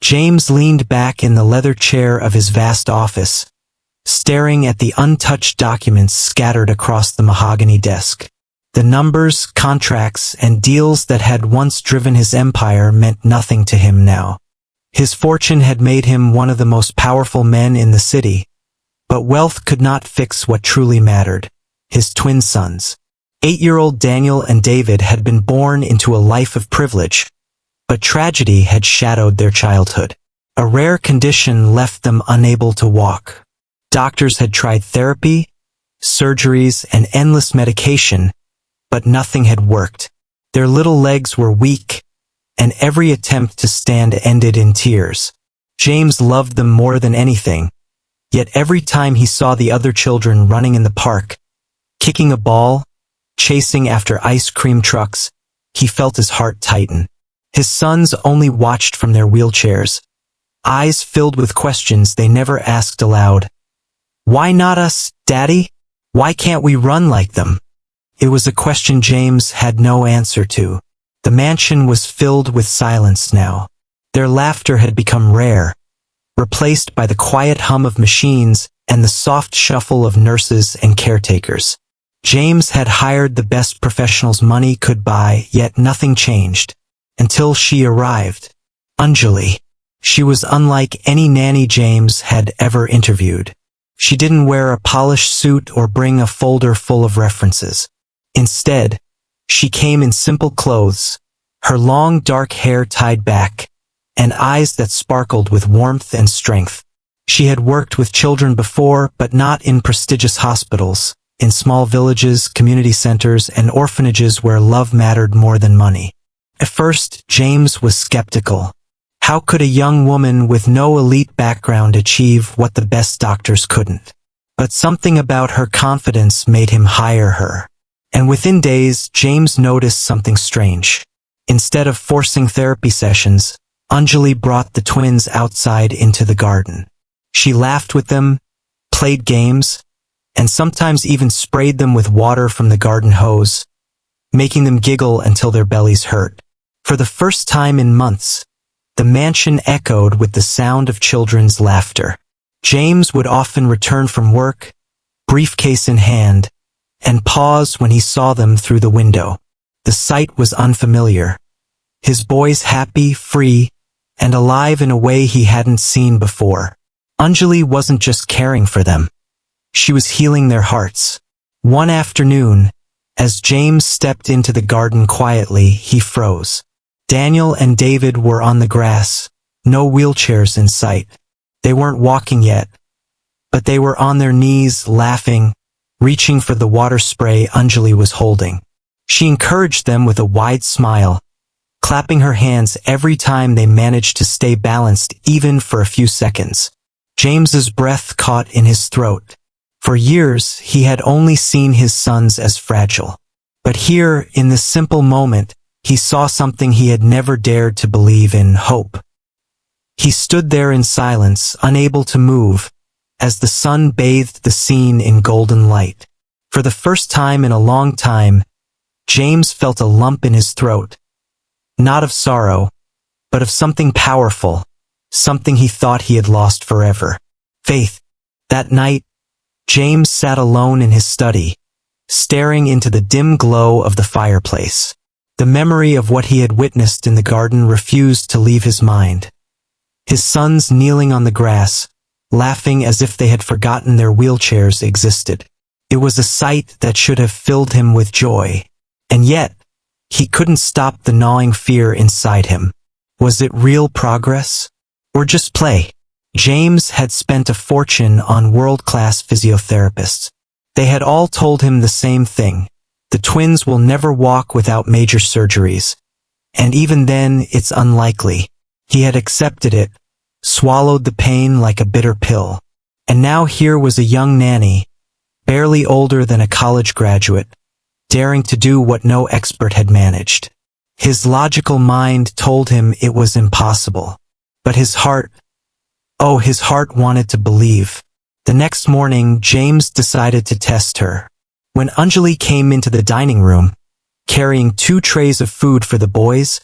James leaned back in the leather chair of his vast office, staring at the untouched documents scattered across the mahogany desk. The numbers, contracts, and deals that had once driven his empire meant nothing to him now. His fortune had made him one of the most powerful men in the city, but wealth could not fix what truly mattered: his twin sons. 8-year-old Daniel and David had been born into a life of privilege, but tragedy had shadowed their childhood. A rare condition left them unable to walk. Doctors had tried therapy, surgeries, and endless medication, but nothing had worked. Their little legs were weak, and every attempt to stand ended in tears. James loved them more than anything, yet every time he saw the other children running in the park, kicking a ball, chasing after ice cream trucks, he felt his heart tighten. His sons only watched from their wheelchairs, eyes filled with questions they never asked aloud. "Why not us, Daddy? Why can't we run like them?" It was a question James had no answer to. The mansion was filled with silence now. Their laughter had become rare, replaced by the quiet hum of machines and the soft shuffle of nurses and caretakers. James had hired the best professionals money could buy, yet nothing changed. Until she arrived. Anjali. She was unlike any nanny James had ever interviewed. She didn't wear a polished suit or bring a folder full of references. Instead, she came in simple clothes, her long dark hair tied back, and eyes that sparkled with warmth and strength. She had worked with children before, but not in prestigious hospitals, in small villages, community centers, and orphanages where love mattered more than money. At first, James was skeptical. How could a young woman with no elite background achieve what the best doctors couldn't? But something about her confidence made him hire her. And within days, James noticed something strange. Instead of forcing therapy sessions, Anjali brought the twins outside into the garden. She laughed with them, played games, and sometimes even sprayed them with water from the garden hose, making them giggle until their bellies hurt. For the first time in months, the mansion echoed with the sound of children's laughter. James would often return from work, briefcase in hand, and pause when he saw them through the window. The sight was unfamiliar. His boys happy, free, and alive in a way he hadn't seen before. Anjali wasn't just caring for them. She was healing their hearts. One afternoon, as James stepped into the garden quietly, he froze. Daniel and David were on the grass, no wheelchairs in sight. They weren't walking yet, but they were on their knees, laughing, reaching for the water spray Anjali was holding. She encouraged them with a wide smile, clapping her hands every time they managed to stay balanced even for a few seconds. James's breath caught in his throat. For years, he had only seen his sons as fragile. But here, in this simple moment, he saw something he had never dared to believe in: hope. He stood there in silence, unable to move, as the sun bathed the scene in golden light. For the first time in a long time, James felt a lump in his throat. Not of sorrow, but of something powerful, something he thought he had lost forever: faith. That night, James sat alone in his study, staring into the dim glow of the fireplace. The memory of what he had witnessed in the garden refused to leave his mind. His sons kneeling on the grass, laughing as if they had forgotten their wheelchairs existed. It was a sight that should have filled him with joy. And yet, he couldn't stop the gnawing fear inside him. Was it real progress? Or just play? James had spent a fortune on world-class physiotherapists. They had all told him the same thing: the twins will never walk without major surgeries. And even then, it's unlikely. He had accepted it, swallowed the pain like a bitter pill. And now here was a young nanny, barely older than a college graduate, daring to do what no expert had managed. His logical mind told him it was impossible. But his heart wanted to believe. The next morning, James decided to test her. When Anjali came into the dining room, carrying 2 trays of food for the boys,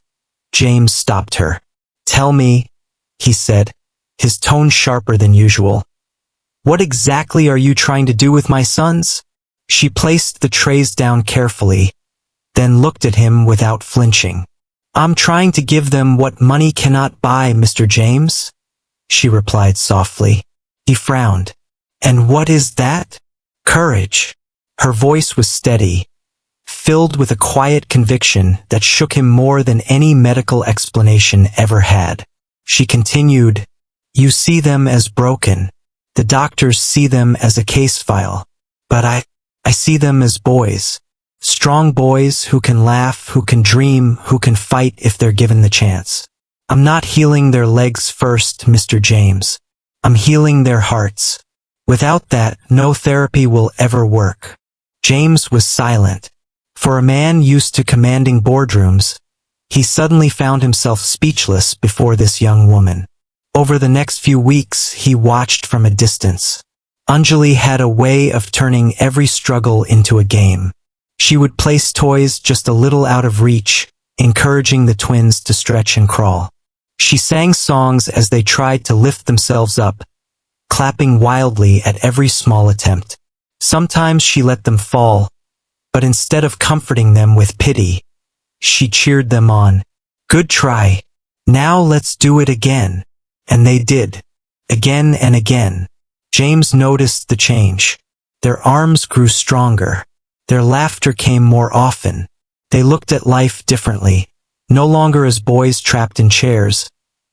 James stopped her. "Tell me," he said, his tone sharper than usual. What exactly are you trying to do with my sons? She placed the trays down carefully, then looked at him without flinching. I'm trying to give them what money cannot buy, Mr. James, she replied softly. He frowned. And what is that? Courage. Her voice was steady, filled with a quiet conviction that shook him more than any medical explanation ever had. She continued, You see them as broken. The doctors see them as a case file. But I see them as boys. Strong boys who can laugh, who can dream, who can fight if they're given the chance. I'm not healing their legs first, Mr. James. I'm healing their hearts. Without that, no therapy will ever work. James was silent. For a man used to commanding boardrooms, he suddenly found himself speechless before this young woman. Over the next few weeks, he watched from a distance. Anjali had a way of turning every struggle into a game. She would place toys just a little out of reach, encouraging the twins to stretch and crawl. She sang songs as they tried to lift themselves up, clapping wildly at every small attempt. Sometimes she let them fall, but instead of comforting them with pity, she cheered them on. Good try. Now let's do it again. And they did. Again and again. James noticed the change. Their arms grew stronger. Their laughter came more often. They looked at life differently, no longer as boys trapped in chairs,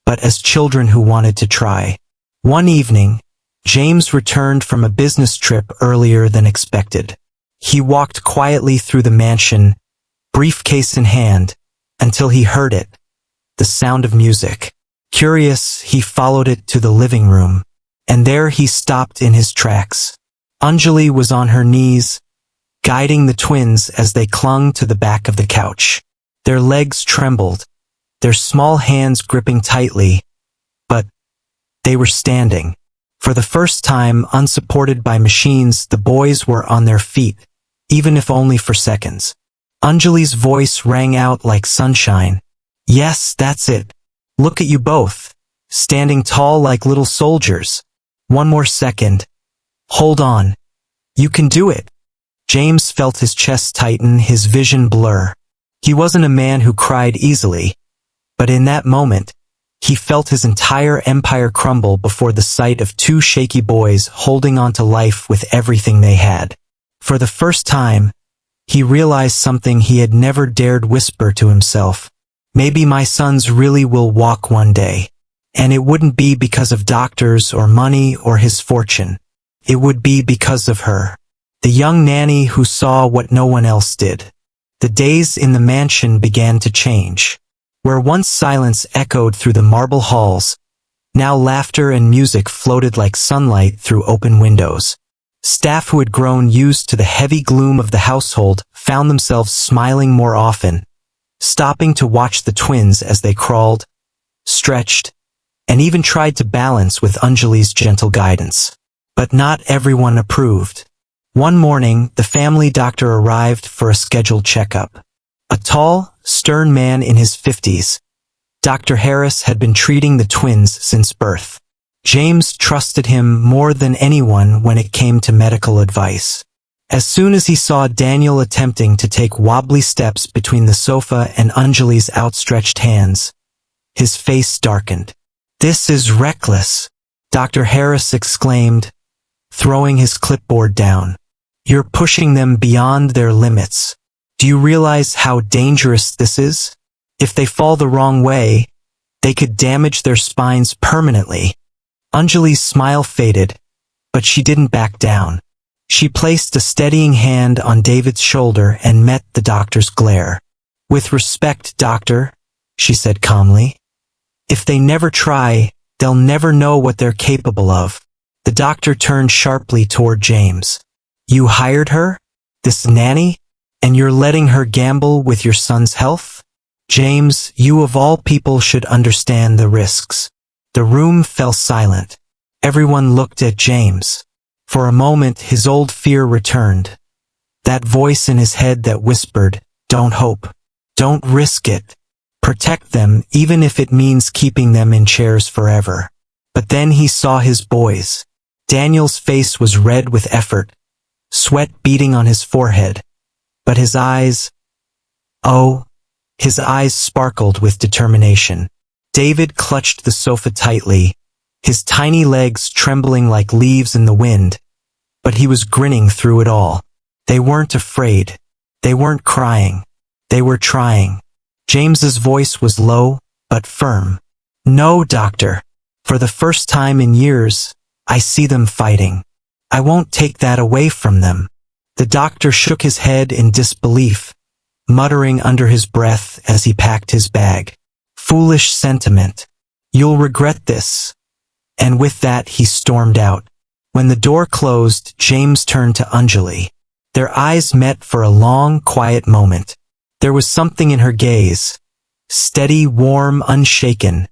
but as children who wanted to try. One evening, James returned from a business trip earlier than expected. He walked quietly through the mansion, briefcase in hand, until he heard it, the sound of music. Curious, he followed it to the living room, and there he stopped in his tracks. Anjali was on her knees, guiding the twins as they clung to the back of the couch. Their legs trembled, their small hands gripping tightly, but they were standing. For the first time, unsupported by machines, the boys were on their feet, even if only for seconds. Anjali's voice rang out like sunshine. Yes, that's it. Look at you both, standing tall like little soldiers. One more second. Hold on. You can do it. James felt his chest tighten, his vision blur. He wasn't a man who cried easily, but in that moment, he felt his entire empire crumble before the sight of two shaky boys holding on to life with everything they had. For the first time, he realized something he had never dared whisper to himself. Maybe my sons really will walk one day. And it wouldn't be because of doctors or money or his fortune. It would be because of her. The young nanny who saw what no one else did. The days in the mansion began to change. Where once silence echoed through the marble halls, now laughter and music floated like sunlight through open windows. Staff who had grown used to the heavy gloom of the household found themselves smiling more often, stopping to watch the twins as they crawled, stretched, and even tried to balance with Anjali's gentle guidance. But not everyone approved. One morning, the family doctor arrived for a scheduled checkup. A tall, stern man in his 50s, Dr. Harris had been treating the twins since birth. James trusted him more than anyone when it came to medical advice. As soon as he saw Daniel attempting to take wobbly steps between the sofa and Anjali's outstretched hands, his face darkened. This is reckless, Dr. Harris exclaimed, throwing his clipboard down. You're pushing them beyond their limits. Do you realize how dangerous this is? If they fall the wrong way, they could damage their spines permanently. Anjali's smile faded, but she didn't back down. She placed a steadying hand on David's shoulder and met the doctor's glare. With respect, doctor, she said calmly. If they never try, they'll never know what they're capable of. The doctor turned sharply toward James. You hired her? This nanny? And you're letting her gamble with your son's health? James, you of all people should understand the risks. The room fell silent. Everyone looked at James. For a moment, his old fear returned. That voice in his head that whispered, don't hope. Don't risk it. Protect them even if it means keeping them in chairs forever. But then he saw his boys. Daniel's face was red with effort, sweat beading on his forehead. But his eyes, oh, his eyes sparkled with determination. David clutched the sofa tightly, his tiny legs trembling like leaves in the wind. But he was grinning through it all. They weren't afraid. They weren't crying. They were trying. James's voice was low, but firm. No, doctor. For the first time in years, I see them fighting. I won't take that away from them. The doctor shook his head in disbelief, muttering under his breath as he packed his bag. Foolish sentiment. You'll regret this. And with that he stormed out. When the door closed, Jeems turned to Anjali. Their eyes met for a long, quiet moment. There was something in her gaze, steady, warm, unshaken,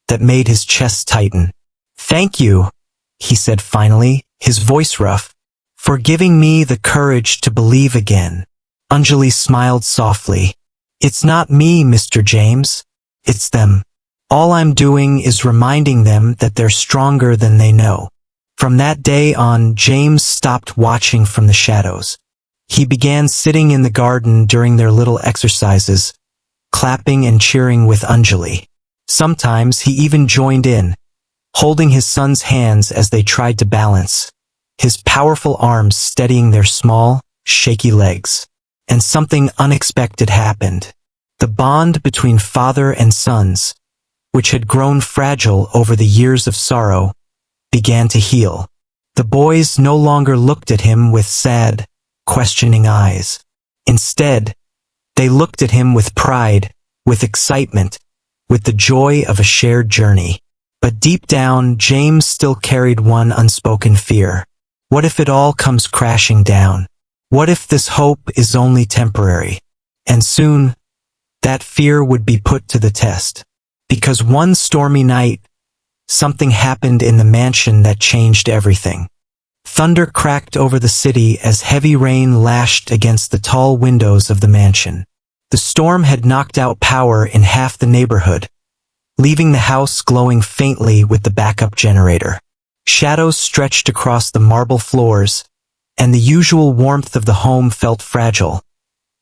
that made his chest tighten. Thank you, he said finally, his voice rough, for giving me the courage to believe again. Anjali smiled softly. It's not me, Mr. Jeems. It's them. All I'm doing is reminding them that they're stronger than they know. From that day on, Jeems stopped watching from the shadows. He began sitting in the garden during their little exercises, clapping and cheering with Anjali. Sometimes he even joined in, holding his son's hands as they tried to balance, his powerful arms steadying their small, shaky legs. And something unexpected happened. The bond between father and sons, which had grown fragile over the years of sorrow, began to heal. The boys no longer looked at him with sad, questioning eyes. Instead, they looked at him with pride, with excitement, with the joy of a shared journey. But deep down, Jeems still carried one unspoken fear. What if it all comes crashing down? What if this hope is only temporary? And soon, that fear would be put to the test. Because one stormy night, something happened in the mansion that changed everything. Thunder cracked over the city as heavy rain lashed against the tall windows of the mansion. The storm had knocked out power in half the neighborhood, leaving the house glowing faintly with the backup generator. Shadows stretched across the marble floors, and the usual warmth of the home felt fragile,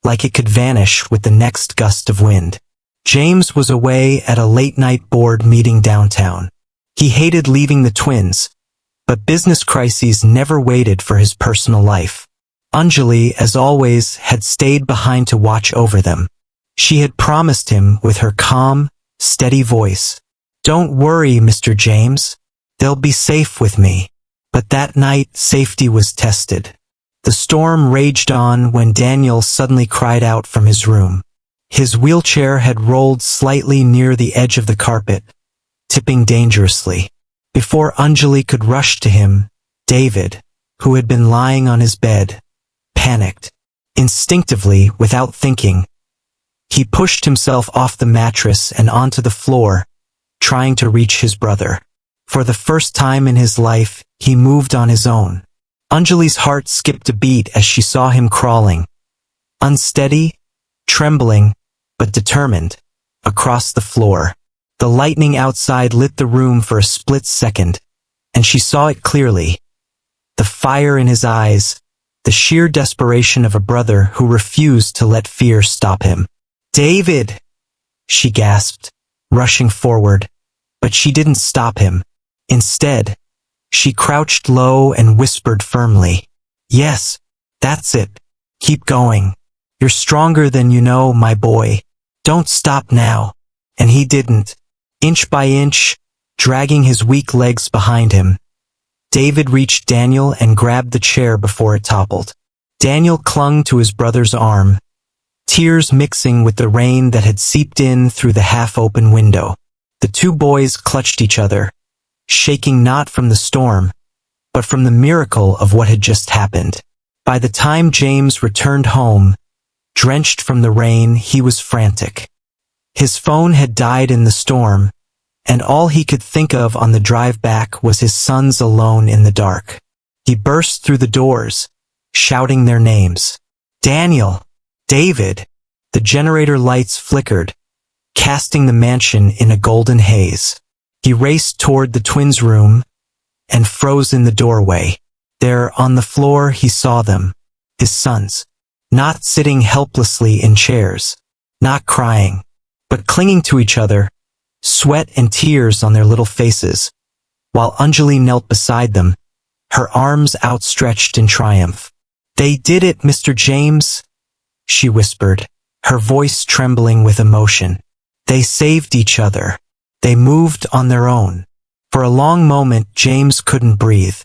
like it could vanish with the next gust of wind. Jeems was away at a late-night board meeting downtown. He hated leaving the twins, but business crises never waited for his personal life. Anjali, as always, had stayed behind to watch over them. She had promised him with her calm, steady voice, "Don't worry, Mr. Jeems. They'll be safe with me." But that night, safety was tested. The storm raged on when Daniel suddenly cried out from his room. His wheelchair had rolled slightly near the edge of the carpet, tipping dangerously. Before Anjali could rush to him, David, who had been lying on his bed, panicked. Instinctively, without thinking, he pushed himself off the mattress and onto the floor, trying to reach his brother. For the first time in his life, he moved on his own. Anjali's heart skipped a beat as she saw him crawling, unsteady, trembling, but determined, across the floor. The lightning outside lit the room for a split second, and she saw it clearly. The fire in his eyes, the sheer desperation of a brother who refused to let fear stop him. "David!" she gasped, rushing forward, but she didn't stop him. Instead, she crouched low and whispered firmly, "Yes, that's it. Keep going. You're stronger than you know, my boy. Don't stop now." And he didn't. Inch by inch, dragging his weak legs behind him, David reached Daniel and grabbed the chair before it toppled. Daniel clung to his brother's arm, tears mixing with the rain that had seeped in through the half-open window. The two boys clutched each other, shaking not from the storm, but from the miracle of what had just happened. By the time Jeems returned home, drenched from the rain, he was frantic. His phone had died in the storm, and all he could think of on the drive back was his sons alone in the dark. He burst through the doors, shouting their names. "Daniel! David!" The generator lights flickered, casting the mansion in a golden haze. He raced toward the twins' room and froze in the doorway. There, on the floor, he saw them, his sons, not sitting helplessly in chairs, not crying, but clinging to each other, sweat and tears on their little faces, while Anjali knelt beside them, her arms outstretched in triumph. "They did it, Mr. Jeems," she whispered, her voice trembling with emotion. "They saved each other. They moved on their own." For a long moment, Jeems couldn't breathe.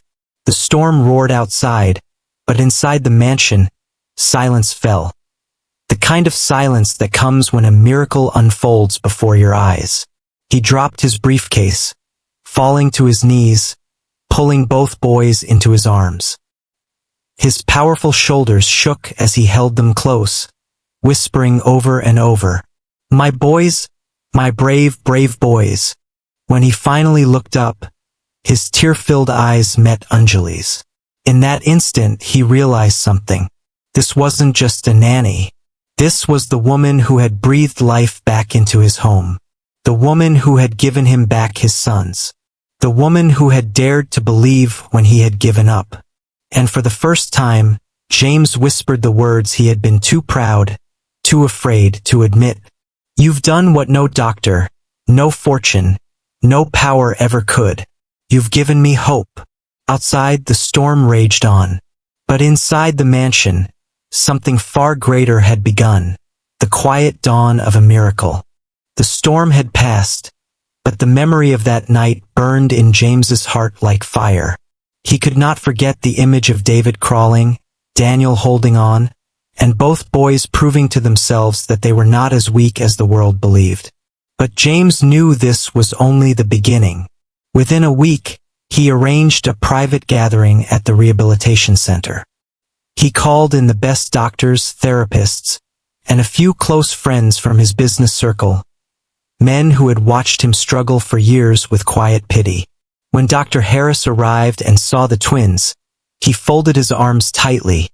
The storm roared outside, but inside the mansion, silence fell. The kind of silence that comes when a miracle unfolds before your eyes. He dropped his briefcase, falling to his knees, pulling both boys into his arms. His powerful shoulders shook as he held them close, whispering over and over, "My boys, my brave, brave boys." When he finally looked up, his tear-filled eyes met Anjali's. In that instant, he realized something. This wasn't just a nanny. This was the woman who had breathed life back into his home. The woman who had given him back his sons. The woman who had dared to believe when he had given up. And for the first time, Jeems whispered the words he had been too proud, too afraid to admit. "You've done what no doctor, no fortune, no power ever could. You've given me hope." Outside, the storm raged on. But inside the mansion, something far greater had begun. The quiet dawn of a miracle. The storm had passed, but the memory of that night burned in James's heart like fire. He could not forget the image of David crawling, Daniel holding on, and both boys proving to themselves that they were not as weak as the world believed. But Jeems knew this was only the beginning. Within a week, he arranged a private gathering at the rehabilitation center. He called in the best doctors, therapists, and a few close friends from his business circle, men who had watched him struggle for years with quiet pity. When Dr. Harris arrived and saw the twins, he folded his arms tightly,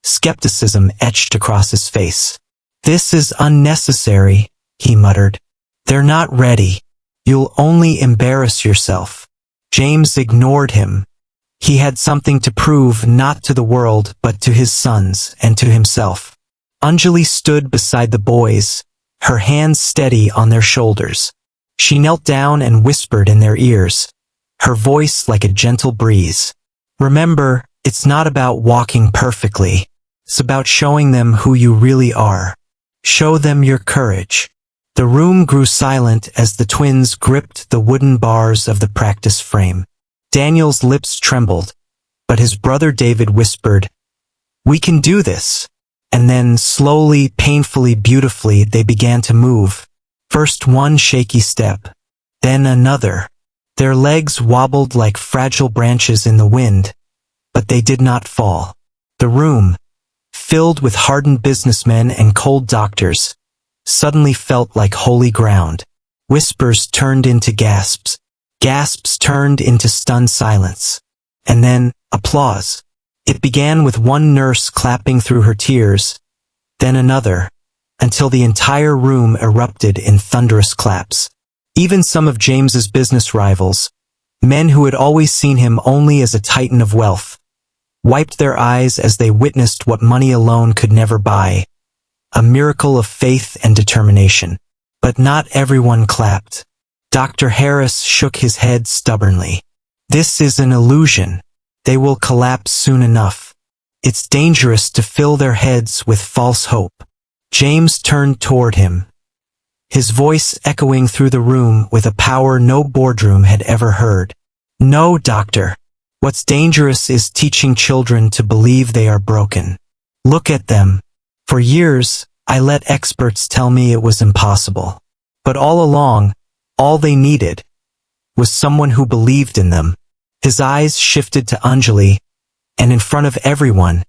skepticism etched across his face. "This is unnecessary," he muttered. "They're not ready. You'll only embarrass yourself." Jeems ignored him. He had something to prove, not to the world, but to his sons and to himself. Anjali stood beside the boys, her hands steady on their shoulders. She knelt down and whispered in their ears, her voice like a gentle breeze. "Remember, it's not about walking perfectly. It's about showing them who you really are. Show them your courage." The room grew silent as the twins gripped the wooden bars of the practice frame. Daniel's lips trembled, but his brother David whispered, "We can do this." And then, slowly, painfully, beautifully, they began to move. First one shaky step, then another. Their legs wobbled like fragile branches in the wind, but they did not fall. The room, filled with hardened businessmen and cold doctors, suddenly felt like holy ground. Whispers turned into gasps. Gasps turned into stunned silence. And then, applause. It began with one nurse clapping through her tears, then another, until the entire room erupted in thunderous claps. Even some of James's business rivals, men who had always seen him only as a titan of wealth, wiped their eyes as they witnessed what money alone could never buy, a miracle of faith and determination. But not everyone clapped. Dr. Harris shook his head stubbornly. "This is an illusion. They will collapse soon enough. It's dangerous to fill their heads with false hope." Jeems turned toward him, his voice echoing through the room with a power no boardroom had ever heard. "No, doctor. What's dangerous is teaching children to believe they are broken. Look at them. For years, I let experts tell me it was impossible. But all along, all they needed was someone who believed in them." His eyes shifted to Anjali, and in front of everyone,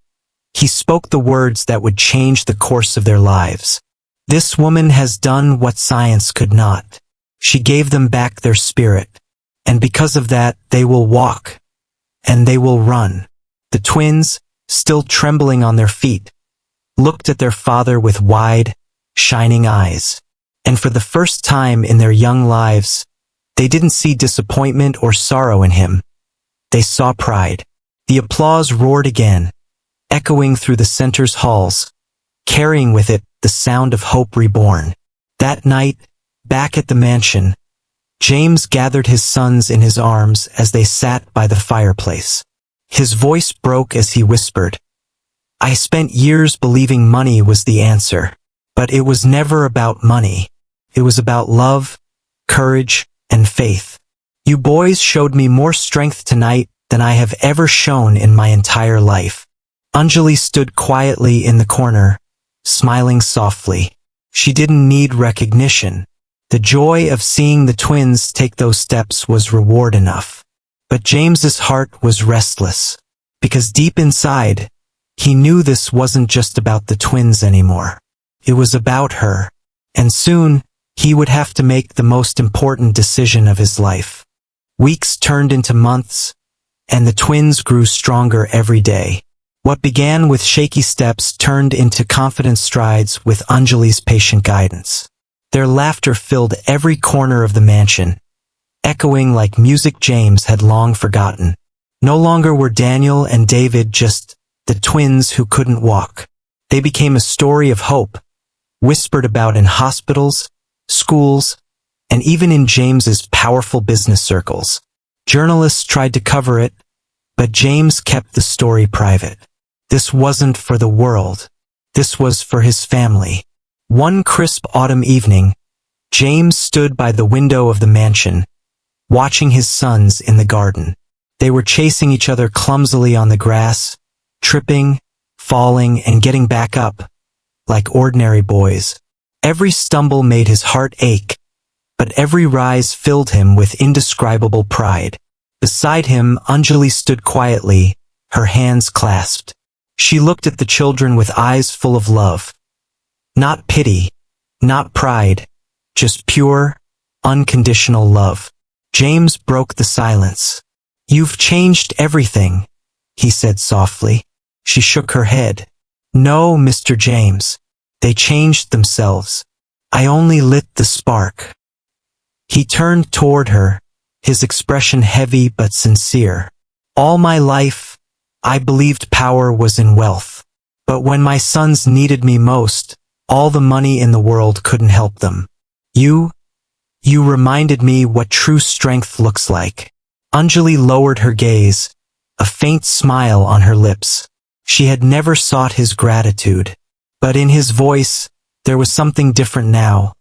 he spoke the words that would change the course of their lives. "This woman has done what science could not. She gave them back their spirit. And because of that, they will walk. And they will run." The twins, still trembling on their feet, looked at their father with wide, shining eyes. And for the first time in their young lives, they didn't see disappointment or sorrow in him. They saw pride. The applause roared again, echoing through the center's halls, carrying with it the sound of hope reborn. That night, back at the mansion, Jeems gathered his sons in his arms as they sat by the fireplace. His voice broke as he whispered, "I spent years believing money was the answer, but it was never about money. It was about love, courage, and faith. You boys showed me more strength tonight than I have ever shown in my entire life." Anjali stood quietly in the corner, smiling softly. She didn't need recognition. The joy of seeing the twins take those steps was reward enough. But James's heart was restless, because deep inside, he knew this wasn't just about the twins anymore. It was about her, and soon, he would have to make the most important decision of his life. Weeks turned into months, and the twins grew stronger every day. What began with shaky steps turned into confident strides with Anjali's patient guidance. Their laughter filled every corner of the mansion, echoing like music Jeems had long forgotten. No longer were Daniel and David just the twins who couldn't walk. They became a story of hope, whispered about in hospitals, schools, and even in James's powerful business circles. Journalists tried to cover it, but Jeems kept the story private. This wasn't for the world. This was for his family. One crisp autumn evening, Jeems stood by the window of the mansion, watching his sons in the garden. They were chasing each other clumsily on the grass, tripping, falling, and getting back up, like ordinary boys. Every stumble made his heart ache, but every rise filled him with indescribable pride. Beside him, Anjali stood quietly, her hands clasped. She looked at the children with eyes full of love. Not pity, not pride, just pure, unconditional love. Jeems broke the silence. "You've changed everything," he said softly. She shook her head. "No, Mr. Jeems. They changed themselves. I only lit the spark." He turned toward her, his expression heavy but sincere. "All my life, I believed power was in wealth. But when my sons needed me most, all the money in the world couldn't help them. You reminded me what true strength looks like." Anjali lowered her gaze, a faint smile on her lips. She had never sought his gratitude. But in his voice, there was something different now.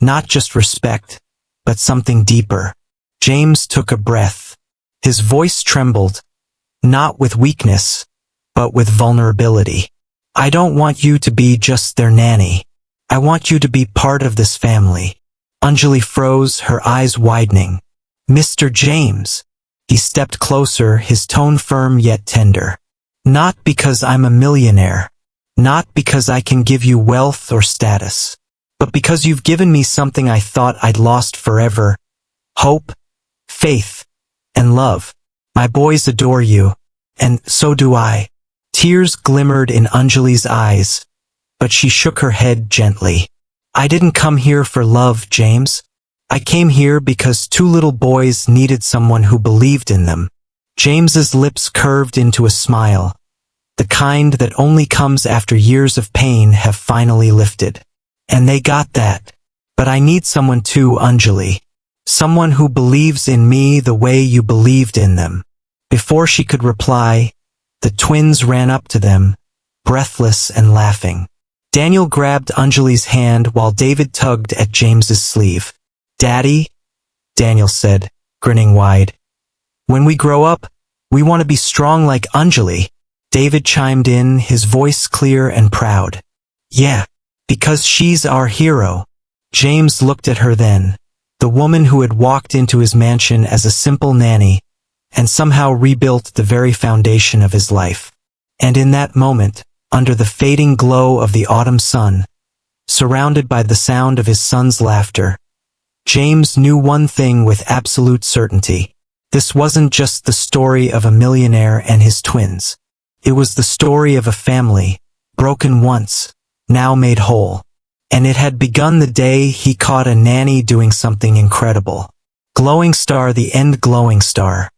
Not just respect, but something deeper. Jeems took a breath. His voice trembled, not with weakness, but with vulnerability. "I don't want you to be just their nanny. I want you to be part of this family." Anjali froze, her eyes widening. "Mr. Jeems." He stepped closer, his tone firm yet tender. "Not because I'm a millionaire. Not because I can give you wealth or status. But because you've given me something I thought I'd lost forever. Hope, faith, and love. My boys adore you, and so do I." Tears glimmered in Anjali's eyes, but she shook her head gently. "I didn't come here for love, Jeems. I came here because two little boys needed someone who believed in them." James's lips curved into a smile. The kind that only comes after years of pain have finally lifted. "And they got that. But I need someone too, Anjali. Someone who believes in me the way you believed in them." Before she could reply, the twins ran up to them, breathless and laughing. Daniel grabbed Anjali's hand while David tugged at James's sleeve. "Daddy," Daniel said, grinning wide. "When we grow up, we want to be strong like Anjali." David chimed in, his voice clear and proud. "Yeah, because she's our hero." Jeems looked at her then, the woman who had walked into his mansion as a simple nanny, and somehow rebuilt the very foundation of his life. And in that moment, under the fading glow of the autumn sun, surrounded by the sound of his son's laughter, Jeems knew one thing with absolute certainty. This wasn't just the story of a millionaire and his twins. It was the story of a family, broken once, now made whole. And it had begun the day he caught a nanny doing something incredible. Glowing star, the end glowing star.